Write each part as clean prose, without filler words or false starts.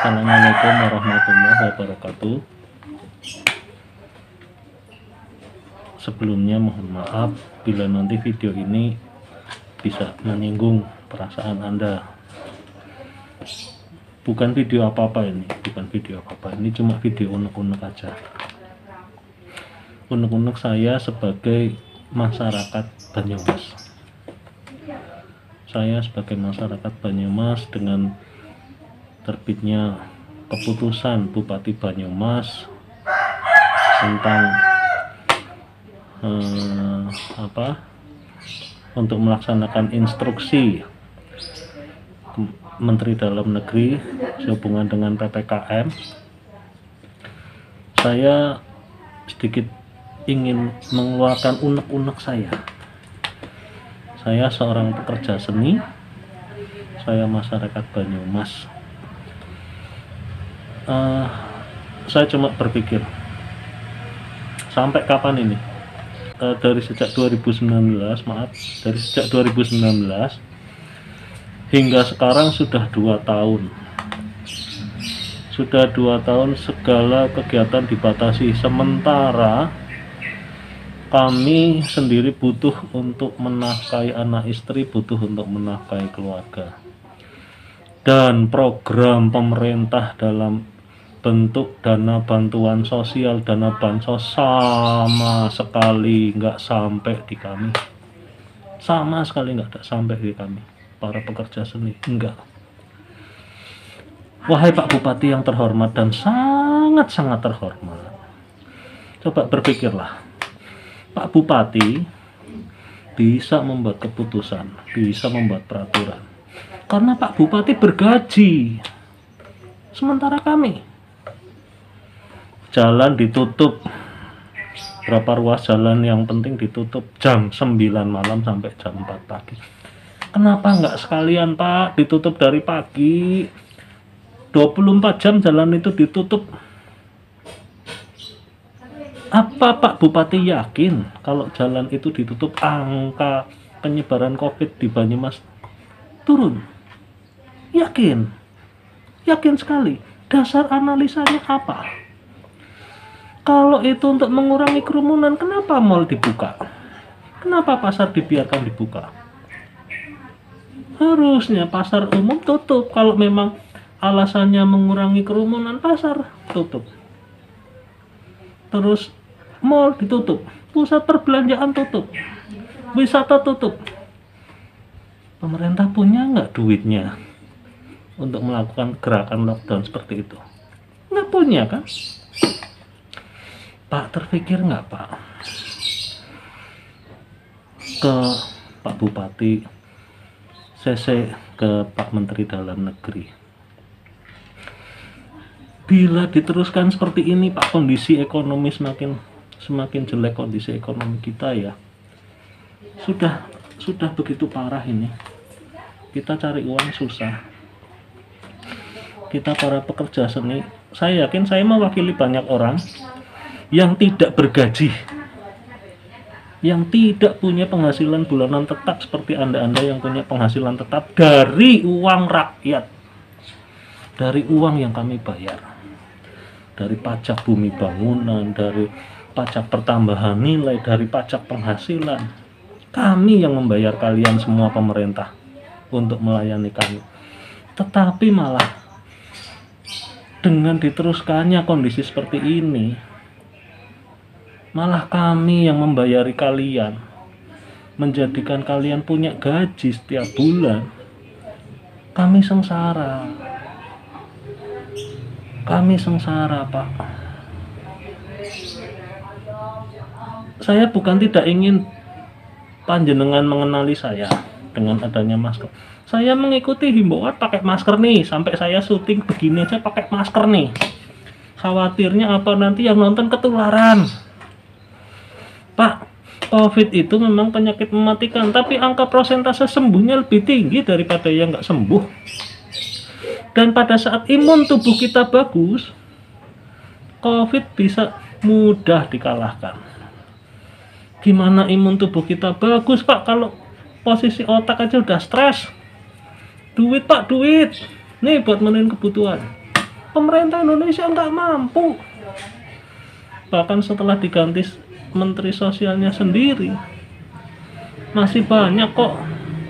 Assalamualaikum warahmatullahi wabarakatuh. Sebelumnya mohon maaf bila nanti video ini bisa menyinggung perasaan Anda. Bukan video apa-apa ini, ini cuma video unek-unek aja. Unek-unek saya sebagai masyarakat Banyumas. Saya sebagai masyarakat Banyumas dengan terbitnya keputusan Bupati Banyumas tentang untuk melaksanakan instruksi Menteri Dalam Negeri sehubungan dengan PPKM, saya sedikit ingin mengeluarkan unek-unek saya. Saya seorang pekerja seni, saya masyarakat Banyumas. Saya cuma berpikir, sampai kapan ini? Dari sejak 2019 hingga sekarang sudah 2 tahun. Sudah 2 tahun segala kegiatan dibatasi, sementara kami sendiri butuh untuk menafkahi anak istri, butuh untuk menafkahi keluarga. Dan program pemerintah dalam bentuk dana bantuan sosial, dana bansos sama sekali nggak sampai di kami. Sama sekali nggak ada sampai di kami, para pekerja seni, enggak. Wahai Pak Bupati yang terhormat dan sangat-sangat terhormat, coba berpikirlah. Pak Bupati bisa membuat keputusan, bisa membuat peraturan, karena Pak Bupati bergaji. Sementara kami, jalan ditutup, berapa ruas jalan yang penting ditutup jam 9 malam sampai jam 4 pagi. Kenapa nggak sekalian Pak ditutup dari pagi, 24 jam jalan itu ditutup? Apa Pak Bupati yakin kalau jalan itu ditutup angka penyebaran COVID di Banyumas turun? Yakin? Yakin sekali. Dasar analisanya apa? Kalau itu untuk mengurangi kerumunan, kenapa mal dibuka? Kenapa pasar dibiarkan dibuka? Harusnya pasar umum tutup. Kalau memang alasannya mengurangi kerumunan, pasar tutup. Terus mal ditutup, pusat perbelanjaan tutup, wisata tutup. Pemerintah punya nggak duitnya untuk melakukan gerakan lockdown seperti itu? Nggak punya kan? Pak, terpikir nggak Pak ke Pak Bupati, CC ke Pak Menteri Dalam Negeri, bila diteruskan seperti ini Pak, kondisi ekonomi semakin jelek, kondisi ekonomi kita ya sudah begitu parah ini. Kita cari uang susah, kita para pekerja seni, saya yakin saya mewakili banyak orang yang tidak bergaji, yang tidak punya penghasilan bulanan tetap seperti Anda yang punya penghasilan tetap dari uang rakyat, dari uang yang kami bayar, dari pajak bumi bangunan, dari pajak pertambahan nilai, dari pajak penghasilan. Kami yang membayar kalian semua, pemerintah, untuk melayani kami. Tetapi malah dengan diteruskannya kondisi seperti ini, malah kami yang membayari kalian, menjadikan kalian punya gaji setiap bulan. Kami sengsara. Kami sengsara Pak. Saya bukan tidak ingin panjenengan mengenali saya dengan adanya masker. Saya mengikuti himbauan pakai masker nih, sampai saya syuting begini aja pakai masker nih. Khawatirnya apa, nanti yang nonton ketularan. Pak, COVID itu memang penyakit mematikan, tapi angka persentase sembuhnya lebih tinggi daripada yang nggak sembuh. Dan pada saat imun tubuh kita bagus, COVID bisa mudah dikalahkan. Gimana imun tubuh kita bagus Pak, kalau posisi otak aja udah stres. Duit Pak, duit. Nih buat menuhin kebutuhan. Pemerintah Indonesia nggak mampu. Bahkan setelah diganti menteri sosialnya sendiri, masih banyak kok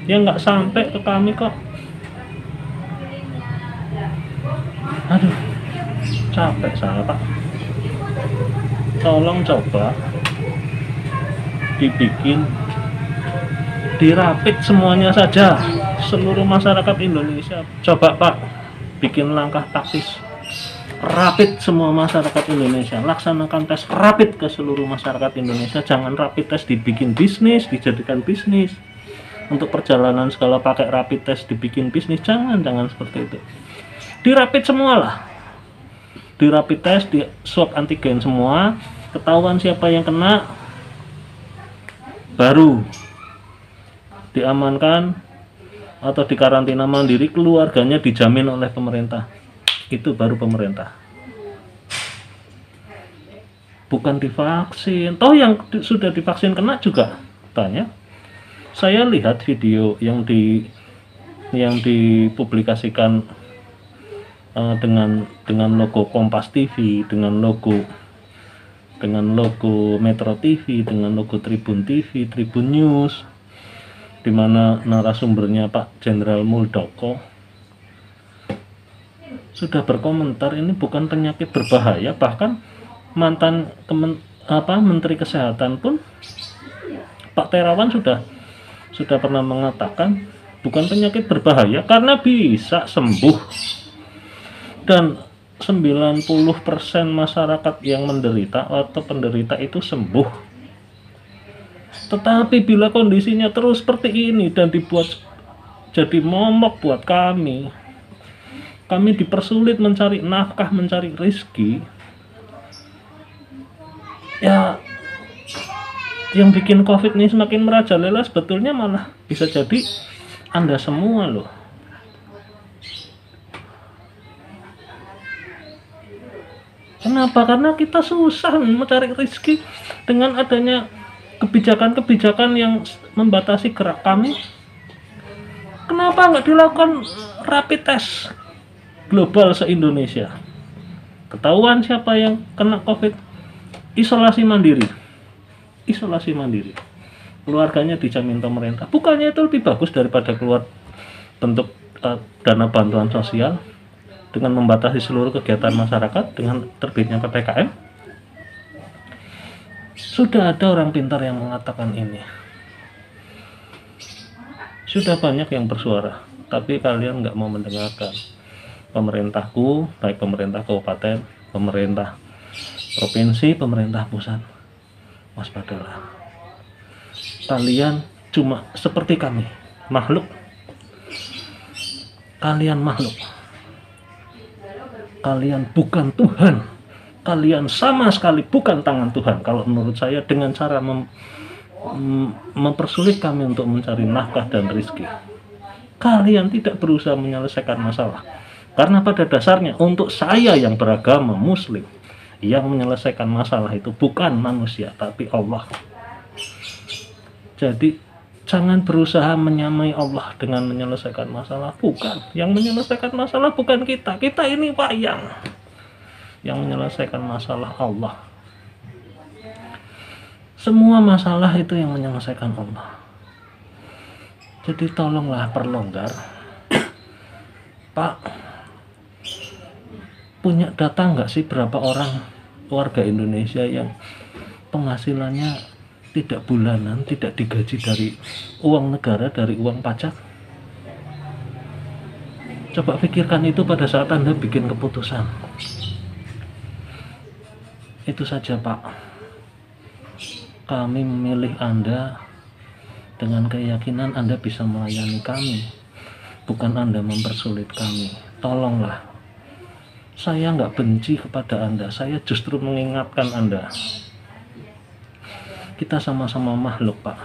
yang nggak sampai ke kami kok. Aduh, capek saya Pak. Tolong coba dibikin, dirapit semuanya saja, seluruh masyarakat Indonesia. Coba Pak, bikin langkah taktis, rapid semua masyarakat Indonesia, laksanakan tes rapid ke seluruh masyarakat Indonesia. Jangan rapid test dibikin bisnis, dijadikan bisnis. Untuk perjalanan segala pakai rapid test dibikin bisnis, jangan seperti itu. Dirapid semua lah, di rapid test, di swab antigen semua, ketahuan siapa yang kena, baru diamankan atau dikarantina mandiri, keluarganya dijamin oleh pemerintah. Itu baru pemerintah, bukan divaksin. Toh yang sudah divaksin kena juga banyak. Saya lihat video yang dipublikasikan dengan logo Kompas TV, dengan logo Metro TV, dengan logo Tribun TV, Tribun News, di mana narasumbernya Pak Jenderal Muldoko sudah berkomentar ini bukan penyakit berbahaya. Bahkan mantan Menteri Kesehatan pun, Pak Terawan, sudah pernah mengatakan bukan penyakit berbahaya karena bisa sembuh. Dan 90% masyarakat yang menderita atau penderita itu sembuh. Tetapi bila kondisinya terus seperti ini dan dibuat jadi momok buat kami dipersulit mencari nafkah, mencari rezeki, ya yang bikin COVID ini semakin merajalela sebetulnya malah bisa jadi Anda semua loh. Kenapa? Karena kita susah mencari rezeki dengan adanya kebijakan-kebijakan yang membatasi gerak kami. Kenapa nggak dilakukan rapid test global se-Indonesia? Ketahuan siapa yang kena COVID, isolasi mandiri, keluarganya dijamin pemerintah. Bukannya itu lebih bagus daripada keluar bentuk dana bantuan sosial dengan membatasi seluruh kegiatan masyarakat dengan terbitnya PPKM? Sudah ada orang pintar yang mengatakan ini. Sudah banyak yang bersuara, tapi kalian nggak mau mendengarkan. Pemerintahku, baik pemerintah kabupaten, pemerintah provinsi, pemerintah pusat, waspadalah. Kalian cuma seperti kami, makhluk. Kalian makhluk. Kalian bukan Tuhan. Kalian sama sekali bukan tangan Tuhan. Kalau menurut saya, dengan cara mempersulit kami untuk mencari nafkah dan rezeki, kalian tidak berusaha menyelesaikan masalah. Karena pada dasarnya untuk saya yang beragama Muslim, yang menyelesaikan masalah itu bukan manusia tapi Allah. Jadi jangan berusaha menyamai Allah dengan menyelesaikan masalah. Bukan, yang menyelesaikan masalah bukan kita. Kita ini wayang. Yang menyelesaikan masalah Allah. Semua masalah itu yang menyelesaikan Allah. Jadi tolonglah perlonggar. Pak, punya data nggak sih berapa orang warga Indonesia yang penghasilannya tidak bulanan, tidak digaji dari uang negara, dari uang pajak? Coba pikirkan itu pada saat Anda bikin keputusan. Itu saja Pak. Kami memilih Anda dengan keyakinan Anda bisa melayani kami, bukan Anda mempersulit kami. Tolonglah. Saya nggak benci kepada Anda, saya justru mengingatkan Anda. Kita sama-sama makhluk Pak.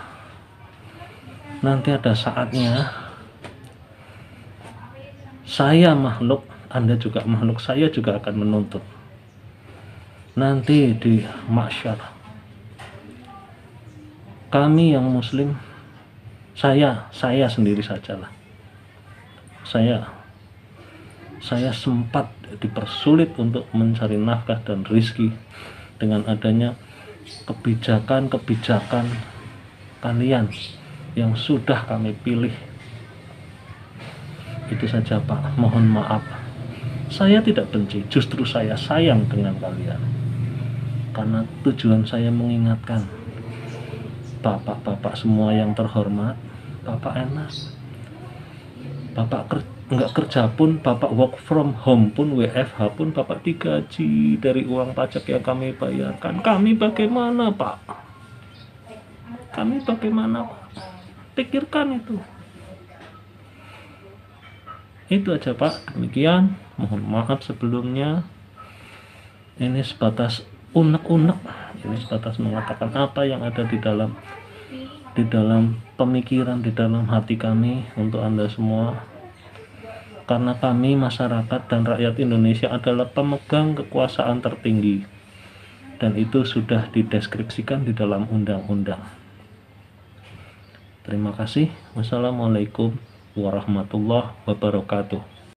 Nanti ada saatnya saya makhluk, Anda juga makhluk, saya juga akan menuntut. Nanti di mahsyar, kami yang Muslim, saya sendiri sajalah. Saya sempat dipersulit untuk mencari nafkah dan rizki dengan adanya kebijakan-kebijakan kalian yang sudah kami pilih. Itu saja Pak, mohon maaf. Saya tidak benci, justru saya sayang dengan kalian. Karena tujuan saya mengingatkan bapak-bapak semua yang terhormat, Bapak enak. Bapak nggak kerja pun, Bapak work from home pun, WFH pun, Bapak digaji dari uang pajak yang kami bayarkan. Kami bagaimana Pak? Kami bagaimana Pak? Pikirkan itu. Itu aja Pak, demikian. Mohon maaf sebelumnya. Ini sebatas unek-unek, ini sebatas mengatakan apa yang ada di dalam pemikiran, di dalam hati kami untuk Anda semua. Karena kami masyarakat dan rakyat Indonesia adalah pemegang kekuasaan tertinggi, dan itu sudah dideskripsikan di dalam undang-undang. Terima kasih. Wassalamualaikum warahmatullahi wabarakatuh.